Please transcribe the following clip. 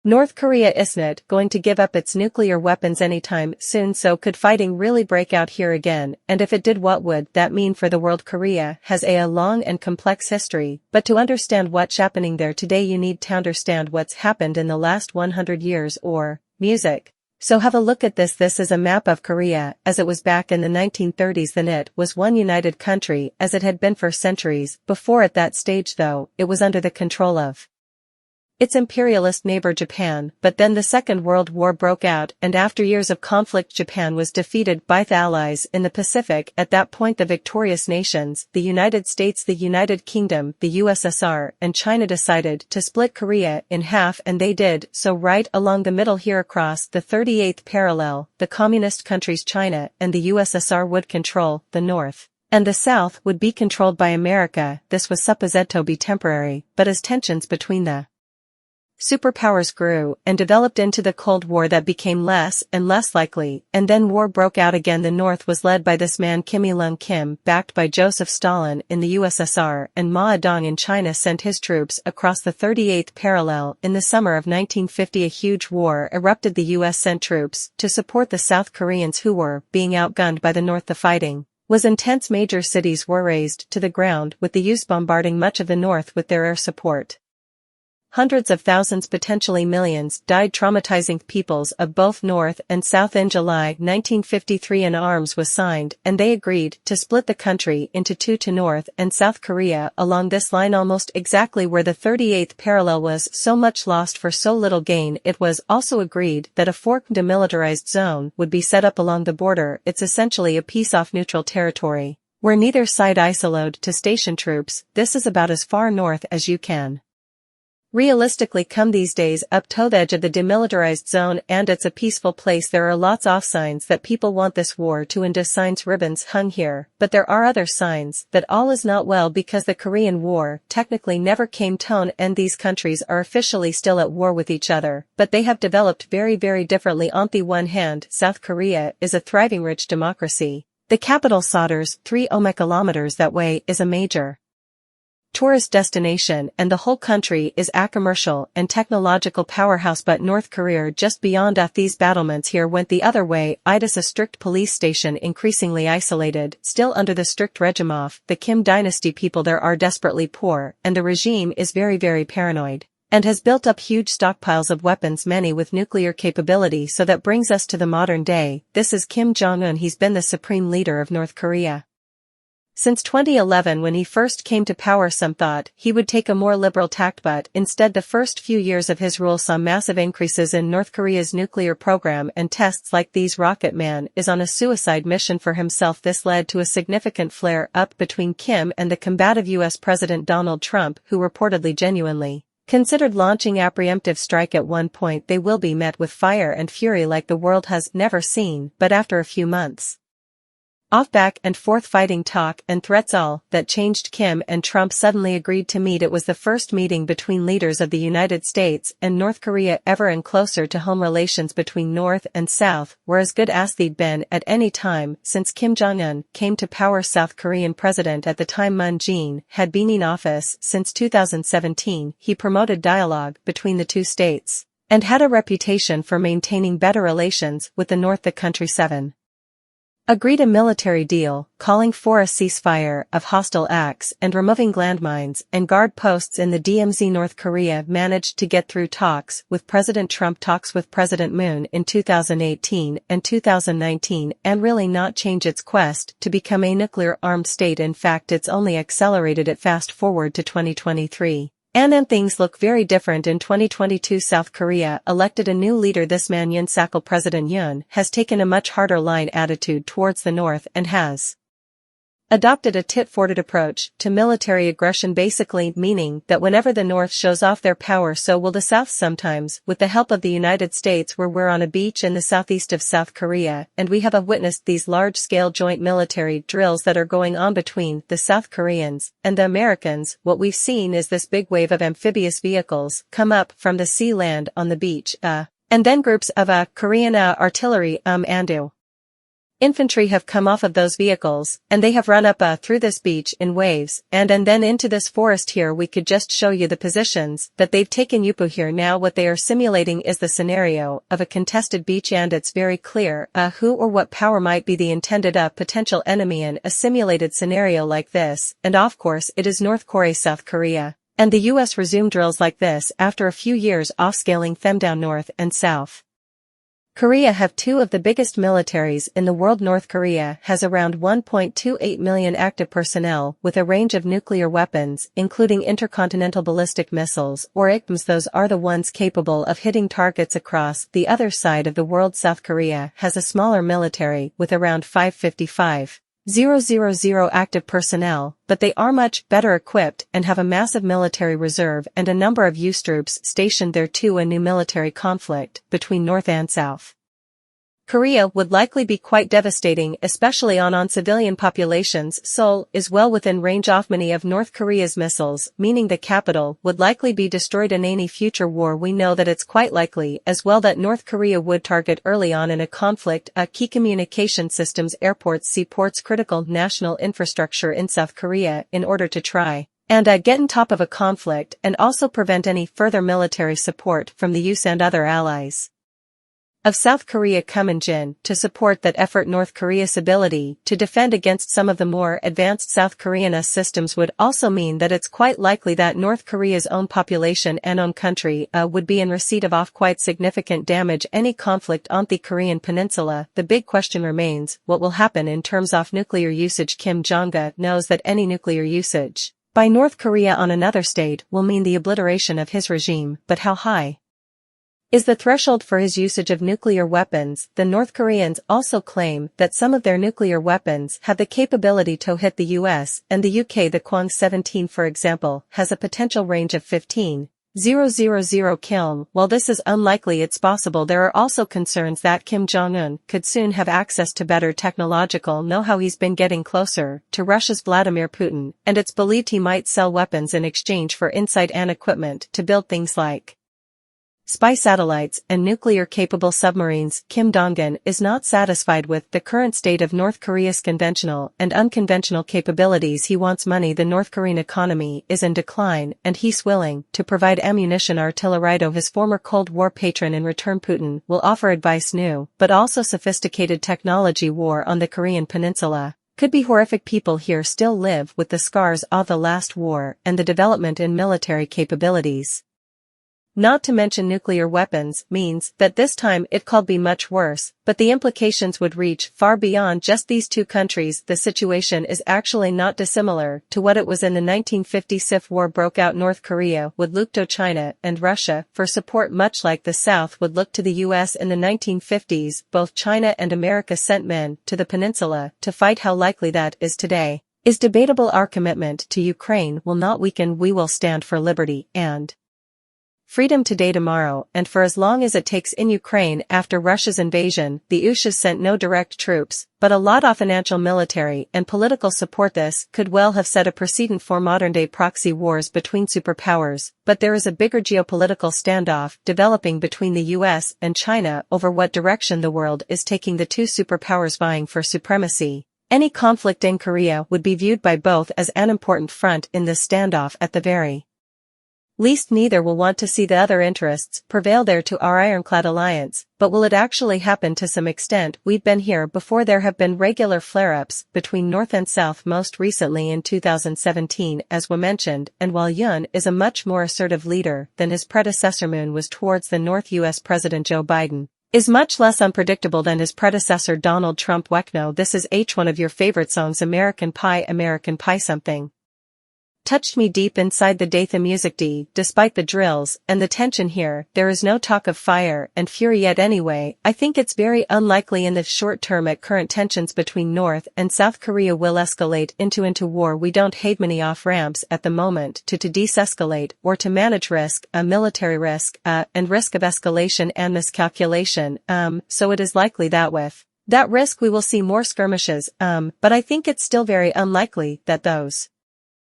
North Korea isn't going to give up its nuclear weapons anytime soon, so could fighting really break out here again, and if it did, what would that mean for the world? Korea has a long and complex history, but to understand what's happening there today you need to understand what's happened in the last 100 years or music. So have a look at this. This is a map of Korea as it was back in the 1930s. Then it was one united country as it had been for centuries. Before at that stage though, it was under the control of its imperialist neighbor Japan, but then the Second World War broke out, and after years of conflict Japan was defeated by the Allies in the Pacific. At that point the victorious nations, the United States, the United Kingdom, the USSR, and China decided to split Korea in half, and they did so right along the middle here across the 38th parallel. The communist countries China and the USSR would control the North, and the South would be controlled by America. This was supposed to be temporary, but as tensions between the superpowers grew and developed into the Cold War, that became less and less likely, and then war broke out again. The North was led by this man Kim Il-sung Kim, backed by Joseph Stalin in the USSR, and Mao Zedong in China sent his troops across the 38th parallel. In the summer of 1950 a huge war erupted. The US sent troops to support the South Koreans who were being outgunned by the North. The fighting was intense. Major cities were razed to the ground, with the US bombarding much of the North with their air support. Hundreds of thousands, potentially millions, died, traumatizing peoples of both North and South. In July 1953 an arms was signed, and they agreed to split the country into two, to North and South Korea. Along this line, almost exactly where the 38th parallel was, so much lost for so little gain. It was also agreed that a forked demilitarized zone would be set up along the border. It's essentially a piece off neutral territory, where neither side isolated to station troops. This is about as far north as you can realistically come these days, up to the edge of the demilitarized zone, and it's a peaceful place. There are lots of signs that people want this war to end, signs, ribbons hung here, but there are other signs that all is not well, because the Korean War technically never came to an end. These countries are officially still at war with each other, but they have developed very, very differently. On the one hand, South Korea is a thriving rich democracy. The capital, Seoul's 3 kilometers that way, is a major tourist destination, and the whole country is a commercial and technological powerhouse. But North Korea, just beyond these battlements here, went the other way. It is a strict police station, increasingly isolated, still under the strict regime of the Kim dynasty. People there are desperately poor, and the regime is very, very paranoid, and has built up huge stockpiles of weapons, many with nuclear capability. So that brings us to the modern day. This is Kim Jong-un. He's been the supreme leader of North Korea since 2011, when he first came to power. Some thought he would take a more liberal tack, but instead the first few years of his rule saw massive increases in North Korea's nuclear program and tests like these. Rocket Man is on a suicide mission for himself. This led to a significant flare-up between Kim and the combative US President Donald Trump, who reportedly genuinely considered launching a preemptive strike at one point. They will be met with fire and fury like the world has never seen, but after a few months of back and forth fighting, talk, and threats, all that changed. Kim and Trump suddenly agreed to meet. It was the first meeting between leaders of the United States and North Korea ever, and closer to home. Relations between North and South were as good as they'd been at any time since Kim Jong-un came to power. South Korean president at the time, Moon Jae-in, had been in office since 2017. He promoted dialogue between the two states and had a reputation for maintaining better relations with the North. The country agreed a military deal, calling for a ceasefire of hostile acts and removing landmines and guard posts in the DMZ. North Korea managed to get through talks with President Trump, talks with President Moon in 2018 and 2019, and really not change its quest to become a nuclear-armed state. In fact, it's only accelerated it. Fast forward to 2023. And then things look very different. In 2022, South Korea elected a new leader. This man, Yoon Suk-yeol. President Yoon has taken a much harder line attitude towards the North and has adopted a tit-for-tat approach to military aggression, basically meaning that whenever the North shows off their power, so will the South, sometimes with the help of the United States. We're on a beach in the southeast of South Korea, and we have witnessed these large-scale joint military drills that are going on between the South Koreans and the Americans. What we've seen is this big wave of amphibious vehicles come up from the sea, land on the beach, and then groups of Korean artillery and Infantry have come off of those vehicles, and they have run up through this beach in waves, and then into this forest here. We could just show you the positions that they've taken. Yupu here now what they are simulating is the scenario of a contested beach, and it's very clear who or what power might be the intended potential enemy in a simulated scenario like this, and of course it is North Korea, South Korea. And the US resumed drills like this after a few years off-scaling them down North and South Korea have two of the biggest militaries in the world. North Korea has around 1.28 million active personnel with a range of nuclear weapons, including intercontinental ballistic missiles, or ICBMs. Those are the ones capable of hitting targets across the other side of the world. South Korea has a smaller military with around 555,000 active personnel, but they are much better equipped and have a massive military reserve and a number of US troops stationed there too. A new military conflict between North and South Korea would likely be quite devastating, especially on civilian populations. Seoul is well within range of many of North Korea's missiles, meaning the capital would likely be destroyed in any future war. We know that it's quite likely as well that North Korea would target early on in a conflict key communication systems, airports, seaports, critical national infrastructure in South Korea in order to try and get on top of a conflict and also prevent any further military support from the US and other allies of South Korea coming in to support that effort. North Korea's ability to defend against some of the more advanced South Korean systems would also mean that it's quite likely that North Korea's own population and own country would be in receipt of quite significant damage. Any conflict on the Korean peninsula, the big question remains, what will happen in terms of nuclear usage? Kim Jong-un knows that any nuclear usage by North Korea on another state will mean the obliteration of his regime, but how high is the threshold for his usage of nuclear weapons? The North Koreans also claim that some of their nuclear weapons have the capability to hit the US and the UK. The Kwang 17, for example, has a potential range of 15,000 km. While this is unlikely, it's possible. There are also concerns that Kim Jong-un could soon have access to better technological know-how. He's been getting closer to Russia's Vladimir Putin, and it's believed he might sell weapons in exchange for insight and equipment to build things like spy satellites and nuclear-capable submarines. Kim Jong-un is not satisfied with the current state of North Korea's conventional and unconventional capabilities. He wants money. The North Korean economy is in decline, and he's willing to provide ammunition, artillery to his former Cold War patron. In return, Putin will offer advice. New, but also sophisticated technology. War on the Korean peninsula could be horrific. People here still live with the scars of the last war and the development in military capabilities, not to mention nuclear weapons, means that this time it could be much worse, but the implications would reach far beyond just these two countries. The situation is actually not dissimilar to what it was in the 1950s. If war broke out, North Korea would look to China and Russia for support, much like the South would look to the US in the 1950s. Both China and America sent men to the peninsula to fight. How likely that is today is debatable. Our commitment to Ukraine will not weaken. We will stand for liberty and freedom today, tomorrow, and for as long as it takes. In Ukraine, after Russia's invasion, the US sent no direct troops, but a lot of financial, military, and political support. This could well have set a precedent for modern-day proxy wars between superpowers, but there is a bigger geopolitical standoff developing between the US and China over what direction the world is taking, the two superpowers vying for supremacy. Any conflict in Korea would be viewed by both as an important front in this standoff. At the very least, neither will want to see the other interests prevail there to our ironclad alliance, but will it actually happen? To some extent. We've been here before. There have been regular flare-ups between North and South, most recently in 2017 as we mentioned, and while Yoon is a much more assertive leader than his predecessor, Moon was towards the North. US President Joe Biden is much less unpredictable than his predecessor Donald Trump. Wekno, this is one of your favorite songs, American Pie. American Pie something touched me deep inside the day. The music despite the drills and the tension here, there is no talk of fire and fury yet. Anyway, I think it's very unlikely in the short term at current tensions between North and South Korea will escalate into war. We don't have many off-ramps at the moment to desescalate or to manage risk, military risk, and risk of escalation and miscalculation, so it is likely that with that risk we will see more skirmishes, but I think it's still very unlikely that those